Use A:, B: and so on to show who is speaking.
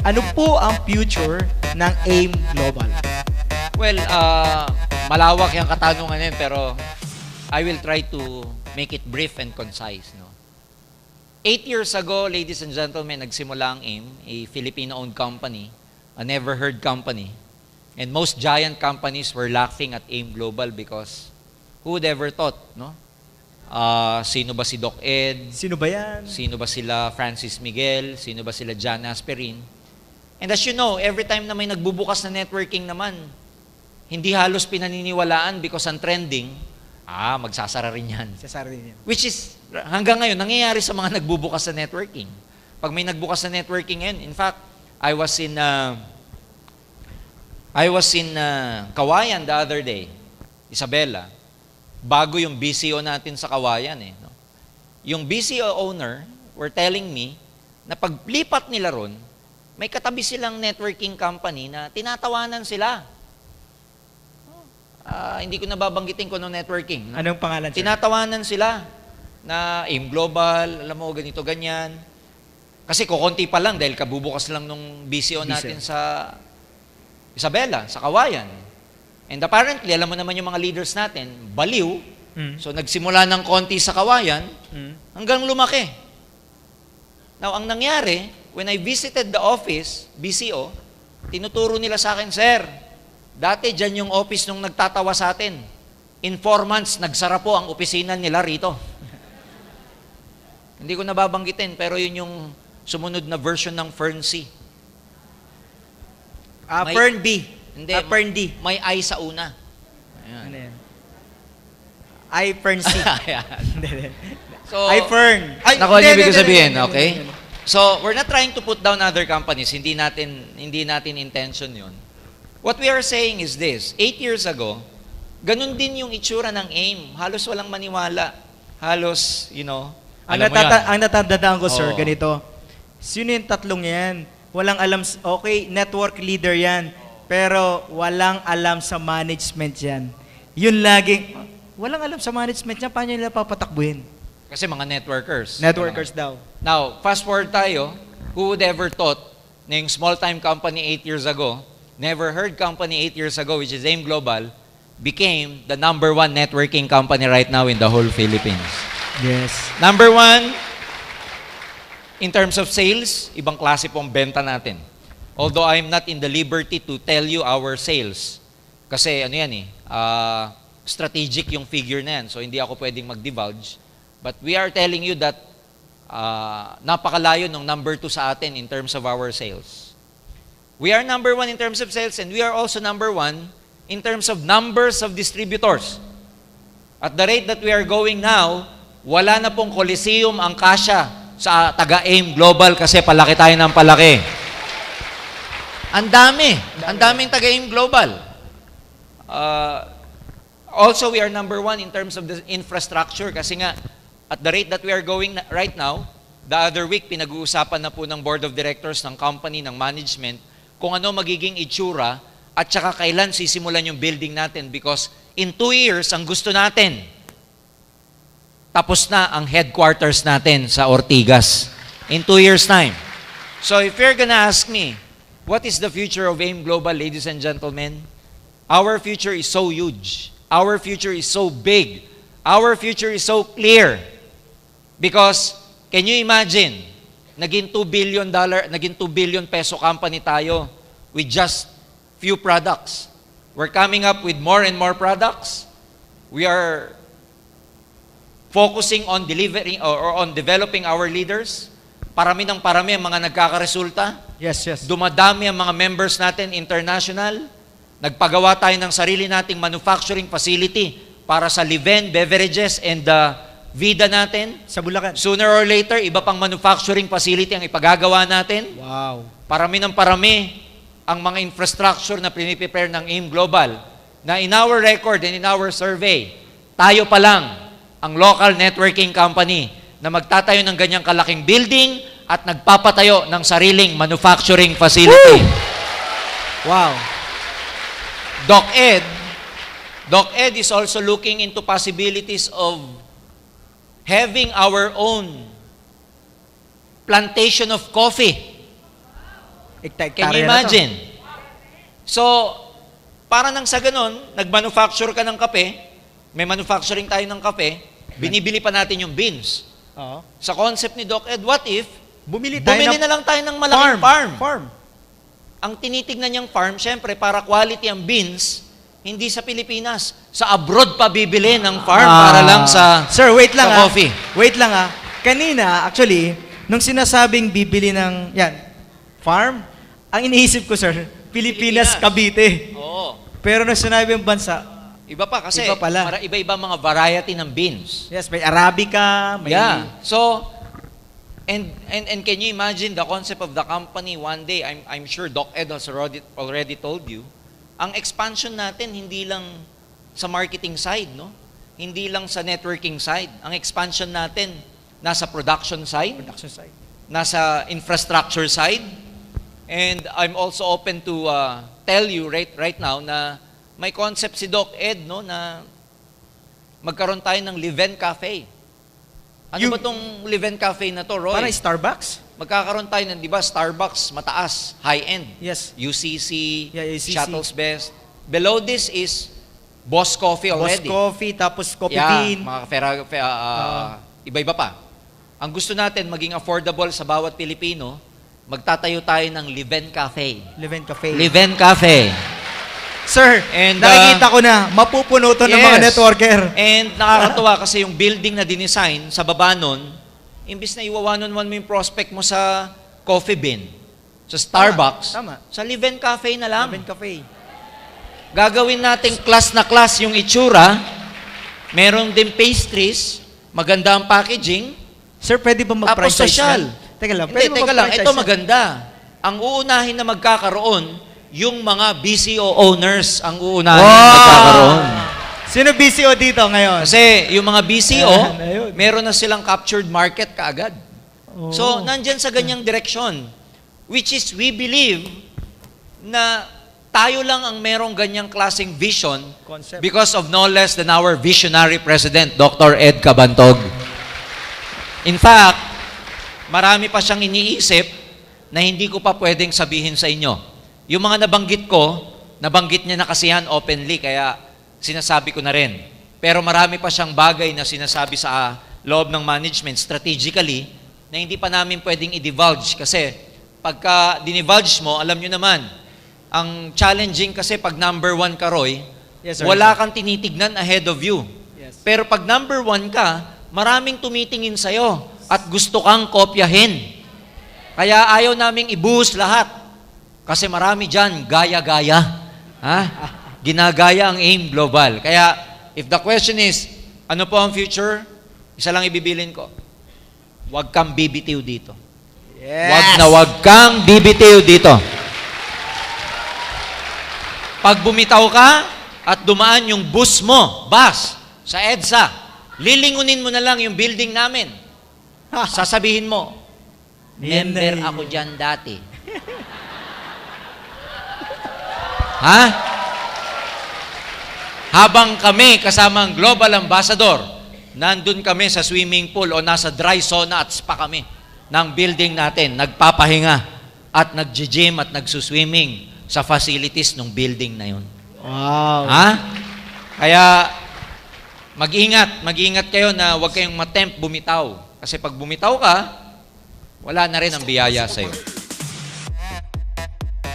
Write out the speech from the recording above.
A: Ano po ang future ng AIM Global?
B: Well, malawak yung katanungan yan, pero I will try to make it brief and concise. No? 8 years ago, ladies and gentlemen, nagsimula ang AIM, a Filipino-owned company, a never-heard company. And most giant companies were laughing at AIM Global because who would ever thought, no? Sino ba si Doc Ed?
A: Sino ba yan?
B: Sino ba sila Francis Miguel? Sino ba sila John Asperin? And as you know, every time na may nagbubukas na networking naman, hindi halos pinaniniwalaan because ang trending, magsasara rin yan.
A: Sasara din yan.
B: Which is, hanggang ngayon, nangyayari sa mga nagbubukas na networking. Pag may nagbukas na networking ngayon, in fact, I was in Kawayan the other day, Isabela, bago yung BCO natin sa Kawayan. No? Yung BCO owner were telling me na paglipat nila ron, may katabi silang networking company na tinatawanan sila. Hindi ko nababanggitin ko no networking. No?
A: Anong pangalan, sir?
B: Tinatawanan sila na AIM Global, alam mo, ganito, ganyan. Kasi kukunti pa lang dahil kabubukas lang nung BCO natin sa Isabela, sa Kawayan. And apparently, alam mo naman yung mga leaders natin, baliw. So nagsimula ng konti sa Kawayan hanggang lumaki. Now, ang nangyari, when I visited the office, BCO, tinuturo nila sa akin, Sir, dati dyan yung office nung nagtatawa sa atin. In 4 months, nagsara po ang opisina nila rito. Hindi ko nababanggitin, pero yun yung sumunod na version ng Fern C.
A: Fern B.
B: Hindi,
A: Fern D.
B: may I sa una. Ayan.
A: Ano yan? Fern C.
B: Ayan. So,
A: Fern.
B: nakuha niyo ibig sabihin, okay? So, we're not trying to put down other companies. Hindi natin intention yun. What we are saying is this. 8 years ago, ganun din yung itsura ng AIM. Halos walang maniwala. Halos,
A: Ang natatandaan ko, sir,
B: Oo.
A: ganito. Sino yung tatlong yan? Walang alam, okay, network leader yan. Pero walang alam sa management yan. Yun laging, walang alam sa management yan, paano nila papatakbuhin?
B: Kasi mga networkers.
A: Networkers daw.
B: Now, fast forward tayo, who would ever thought na yung small-time company 8 years ago, never heard company 8 years ago, which is AIM Global, became the number 1 networking company right now in the whole Philippines.
A: Yes.
B: Number 1, in terms of sales, ibang klase pong benta natin. Although I'm not in the liberty to tell you our sales. Kasi strategic yung figure na yan. So hindi ako pwedeng mag-divulge. But we are telling you that napakalayo ng number 2 sa atin in terms of our sales. We are number 1 in terms of sales and we are also number 1 in terms of numbers of distributors. At the rate that we are going now, wala na pong Coliseum ang kasya sa taga-AIM Global kasi palaki tayo ng palaki. Ang daming taga-AIM Global. Also, we are number 1 in terms of the infrastructure kasi nga, at the rate that we are going right now, the other week, pinag-uusapan na po ng board of directors ng company, ng management, kung ano magiging itsura at saka kailan sisimulan yung building natin because in 2 years, ang gusto natin, tapos na ang headquarters natin sa Ortigas. In 2 years' time. So if you're gonna ask me, what is the future of AIM Global, ladies and gentlemen? Our future is so huge. Our future is so big. Our future is so clear. Because, can you imagine, naging $2 billion peso company tayo with just few products. We're coming up with more and more products. We are focusing on delivering or on developing our leaders. Parami ng parami ang mga nagkakaresulta.
A: Yes, yes.
B: Dumadami ang mga members natin international. Nagpagawa tayo ng sarili nating manufacturing facility para sa Leven, beverages, and Vida natin.
A: Sa Bulacan.
B: Sooner or later, iba pang manufacturing facility ang ipagagawa natin.
A: Wow.
B: Parami ng parami ang mga infrastructure na prepare ng AIM Global na in our record and in our survey, tayo pa lang ang local networking company na magtatayo ng ganyang kalaking building at nagpapatayo ng sariling manufacturing facility.
A: Woo! Wow.
B: Doc Ed is also looking into possibilities of having our own plantation of coffee. Can you imagine? So, para nang sa ganun, nag-manufacture ka ng kape, may manufacturing tayo ng kape, binibili pa natin yung beans.
A: Oo.
B: Sa concept ni Doc Ed, what if,
A: Bumili
B: na lang tayo ng malaking farm.
A: Farm.
B: Ang tinitignan niyang farm, syempre, para quality ang beans, hindi sa Pilipinas. Sa abroad pa bibili ng farm para lang sa
A: Sir, wait lang
B: sa coffee.
A: Wait lang Kanina, actually, nung sinasabing bibili ng, farm, ang iniisip ko, sir, Pilipinas, Cavite.
B: Oo.
A: Pero nung sinabi yung bansa,
B: Iba pa kasi
A: Iba pala.
B: iba-iba mga variety ng beans.
A: yes, may Arabica, may...
B: Yeah. So, and can you imagine the concept of the company one day? I'm sure Doc Ed has already told you. Ang expansion natin hindi lang sa marketing side, no? Hindi lang sa networking side. Ang expansion natin nasa production side, nasa infrastructure side. And I'm also open to tell you right now na may concept si Doc Ed, no, na magkaroon tayo ng Live-In Cafe. Ano ba tong Live-In Cafe na to, Roy?
A: Parang Starbucks?
B: Magkakaroon tayo ng, di ba, Starbucks, mataas, high-end.
A: Yes.
B: UCC,
A: UCC.
B: Shuttles Best. Below this is Boss Coffee already.
A: Boss Coffee, tapos Coffee
B: Yeah,
A: Bean.
B: mga iba-iba pa. Ang gusto natin, maging affordable sa bawat Pilipino, magtatayo tayo ng Live-In Cafe.
A: Live-In Cafe.
B: Live-In Cafe.
A: Sir,
B: And,
A: nakikita ko na, mapupuno to ng mga networker.
B: And nakakatuwa kasi yung building na dinesign sa baba nun, imbis na iwa-one-on-one mo yung prospect mo sa Coffee Bean, sa Starbucks,
A: Tama.
B: sa Live-In Cafe na lang.
A: Live-In Cafe.
B: Gagawin nating class na class yung itsura, meron din pastries, maganda ang packaging,
A: Sir, pwede ba
B: tapos
A: mag-price
B: social.
A: Teka lang,
B: Hindi, teka lang,
A: mag-price
B: ito
A: size?
B: maganda. Ang uunahin na magkakaroon, yung mga BCO owners ang uunahin na magkakaroon.
A: Sino BCO dito ngayon?
B: Kasi yung mga BCO,
A: Ayun.
B: meron na silang captured market kaagad.
A: Oh.
B: So, nandyan sa ganyang direksyon. Which is, we believe na tayo lang ang merong ganyang klaseng vision
A: Concept.
B: because of no less than our visionary President, Dr. Ed Cabantog. In fact, marami pa siyang iniisip na hindi ko pa pwedeng sabihin sa inyo. Yung mga nabanggit ko, nabanggit niya na kasi yan openly, kaya sinasabi ko na rin. Pero marami pa siyang bagay na sinasabi sa loob ng management strategically na hindi pa namin pwedeng i-divulge kasi pagka dinivulge mo, alam nyo naman, ang challenging kasi pag number 1 ka, Roy,
A: Yes, sir.
B: wala kang tinitignan ahead of you.
A: Yes.
B: Pero pag number 1 ka, maraming tumitingin sa'yo at gusto kang kopyahin. Kaya ayaw naming ibuhos lahat. Kasi marami dyan, gaya-gaya. Ha? Ginagaya ang AIM Global. Kaya, if the question is, ano po ang future? Isa lang ibibilin ko. Huwag kang bibitiw dito.
A: Yes.
B: Huwag kang bibitiw dito. Pag bumitaw ka at dumaan yung bus mo, sa EDSA, lilingunin mo na lang yung building namin. Sasabihin mo, member ako dyan dati. Ha? Habang kami kasama ang Global Ambassador, nandun kami sa swimming pool o nasa dry sauna at spa kami ng building natin, nagpapahinga at nag-gym at nagsuswimming sa facilities ng building na yun.
A: Wow.
B: Ha? Kaya, mag-ingat kayo na huwag kayong matempt bumitaw. Kasi pag bumitaw ka, wala na rin ang biyaya sa'yo.